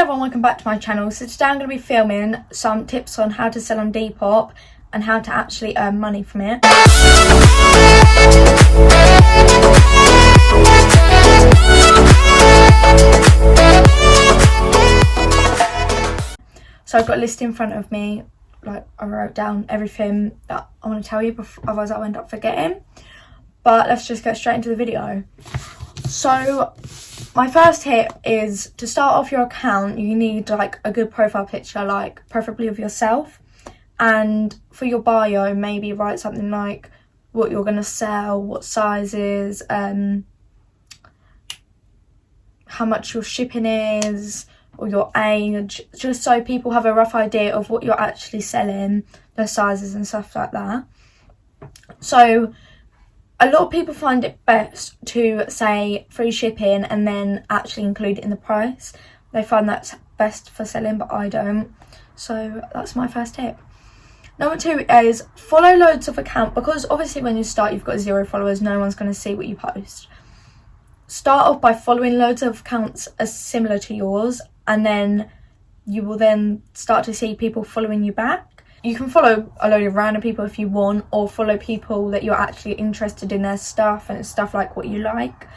everyone, welcome back to my channel. So today I'm going to be filming some tips on how to sell on Depop and how to actually earn money from it. So I've got a list in front of me, like I wrote down everything that I want to tell you, otherwise I'll end up forgetting. But let's just get straight into the video. So my first tip is to start off your account. You need like a good profile picture, like preferably of yourself, and for your bio maybe write something like what you're going to sell, what sizes, how much your shipping is, or your age, just so people have a rough idea of what you're actually selling, the sizes and stuff like that. So a lot of people find it best to say free shipping and then actually include it in the price. They find that's best for selling, but I don't. So that's my first tip. Number 2 is follow loads of accounts, because obviously when you start you've got 0 followers, no one's going to see what you post. Start off by following loads of accounts as similar to yours, and then you will then start to see people following you back. You can follow a load of random people if you want, or follow people that you're actually interested in their stuff and it's stuff like what you like,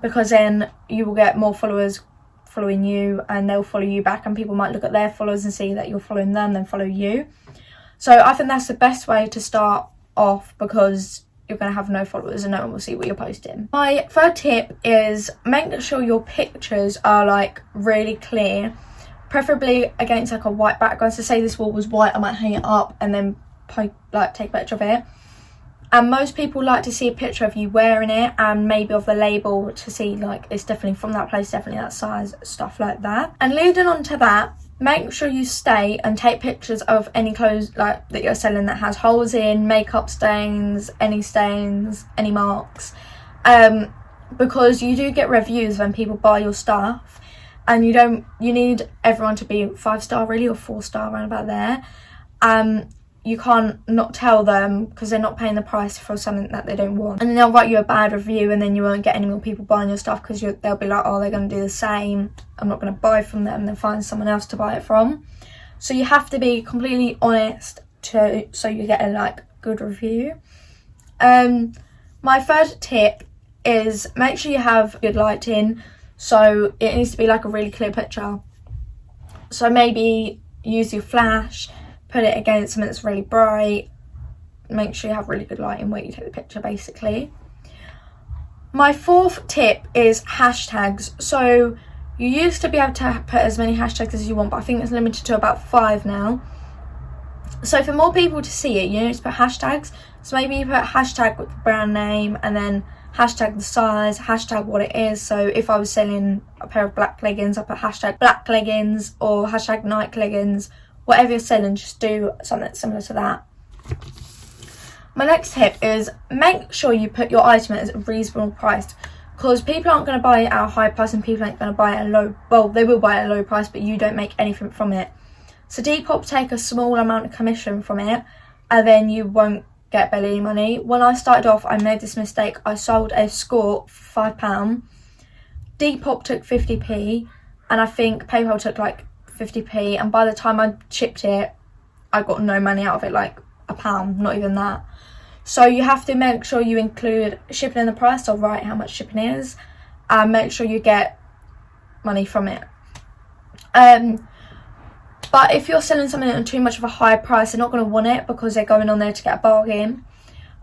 because then you will get more followers following you and they'll follow you back, and people might look at their followers and see that you're following them, then follow you. So I think that's the best way to start off, because you're going to have no followers and no one will see what you're posting. My third tip is make sure your pictures are like really clear, preferably against like a white background. So say this wall was white, I might hang it up and then take a picture of it. And most people like to see a picture of you wearing it, and maybe of the label to see like it's definitely from that place, definitely that size, stuff like that. And leading on to that, make sure you stay and take pictures of any clothes like that you're selling that has holes in, makeup stains, any marks, because you do get reviews when people buy your stuff, and you need everyone to be 5-star really, or 4-star, around about there. You can't not tell them, because they're not paying the price for something that they don't want, and then they'll write you a bad review, and then you won't get any more people buying your stuff, because they'll be like, oh, they're going to do the same, I'm not going to buy from them, then find someone else to buy it from. So you have to be completely honest so you get a like good review. My third tip is make sure you have good lighting. So it needs to be like a really clear picture. So maybe use your flash, put it against something that's really bright. Make sure you have really good lighting where you take the picture, basically. My fourth tip is hashtags. So you used to be able to put as many hashtags as you want, but I think it's limited to about 5 now. So for more people to see it, you need to put hashtags. So maybe you put hashtag with the brand name, and then hashtag the size, hashtag what it is. So if I was selling a pair of black leggings, I put hashtag black leggings or hashtag Nike leggings. Whatever you're selling, just do something similar to that. My next tip is make sure you put your item at a reasonable price, because people aren't going to buy it at a high price and people aren't going to buy it at a low, well, they will buy it at a low price, but you don't make anything from it. So Depop take a small amount of commission from it, and then you won't get barely any money. When I started off, I made this mistake. I sold a skirt for £5. Depop took 50p, and I think PayPal took like 50p, and by the time I shipped it, I got no money out of it, like £1, not even that. So you have to make sure you include shipping in the price, or write how much shipping is, and make sure you get money from it. But if you're selling something at too much of a high price, they're not going to want it, because they're going on there to get a bargain.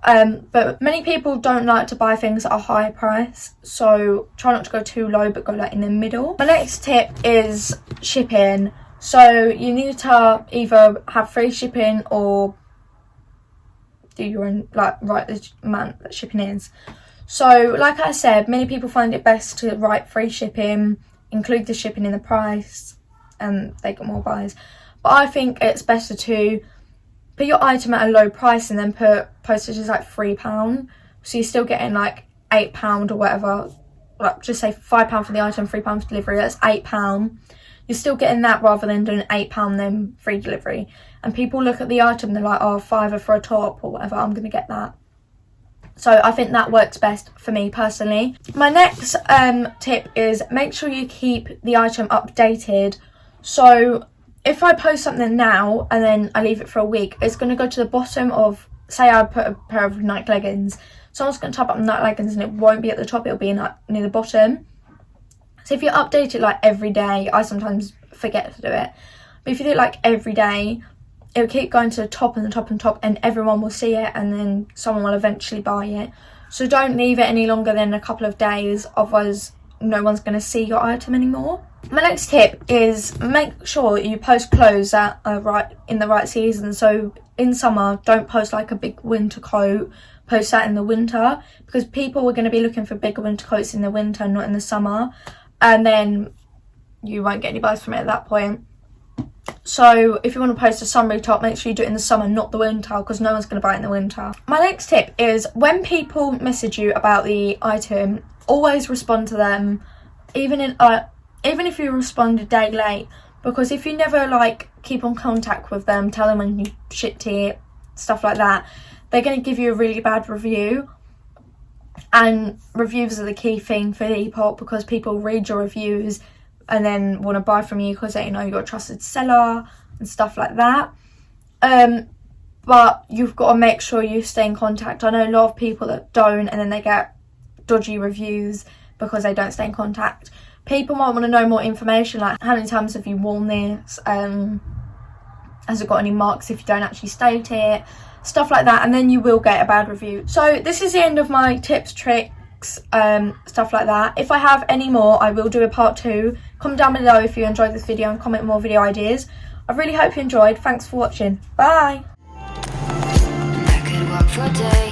But many people don't like to buy things at a high price, so try not to go too low, but go like in the middle. My next tip is shipping. So you need to either have free shipping or do your own, like write the amount that shipping is. So like I said, many people find it best to write free shipping, include the shipping in the price, and they get more buys. But I think it's better to put your item at a low price and then put postage as like £3, so you're still getting like £8 or whatever, like just say £5 for the item, £3 for delivery, that's £8. You're still getting that, rather than doing £8 then free delivery. And people look at the item, they're like, oh, £5 for a top or whatever, I'm gonna get that. So I think that works best for me personally. My next tip is make sure you keep the item updated. So if I post something now and then I leave it for a week, it's going to go to the bottom of, say I put a pair of Nike leggings, someone's going to type up Nike leggings and it won't be at the top, it'll be near the bottom. So if you update it like every day, I sometimes forget to do it, but if you do it like every day, it'll keep going to the top and the top and top, and everyone will see it, and then someone will eventually buy it. So don't leave it any longer than a couple of days, otherwise no one's going to see your item anymore. My next tip is make sure you post clothes that are right in the right season. So in summer, don't post like a big winter coat, post that in the winter, because people are going to be looking for bigger winter coats in the winter, not in the summer, and then you won't get any buys from it at that point. So if you want to post a summery top, make sure you do it in the summer, not the winter, because no one's going to buy it in the winter. My next tip is when people message you about the item, always respond to them, even if you respond a day late, because if you never like keep on contact with them, tell them when you shipped it, stuff like that, they're going to give you a really bad review. And reviews are the key thing for Depop, because people read your reviews and then want to buy from you because they know you're a trusted seller and stuff like that. But you've got to make sure you stay in contact. I know a lot of people that don't, and then they get dodgy reviews because they don't stay in contact. People might want to know more information, like how many times have you worn this, has it got any marks if you don't actually state it, stuff like that, and then you will get a bad review. So this is the end of my tips, tricks, stuff like that. If I have any more, I will do a part 2. Comment down below if you enjoyed this video and comment more video ideas. I really hope you enjoyed. Thanks for watching. Bye. I could walk for days.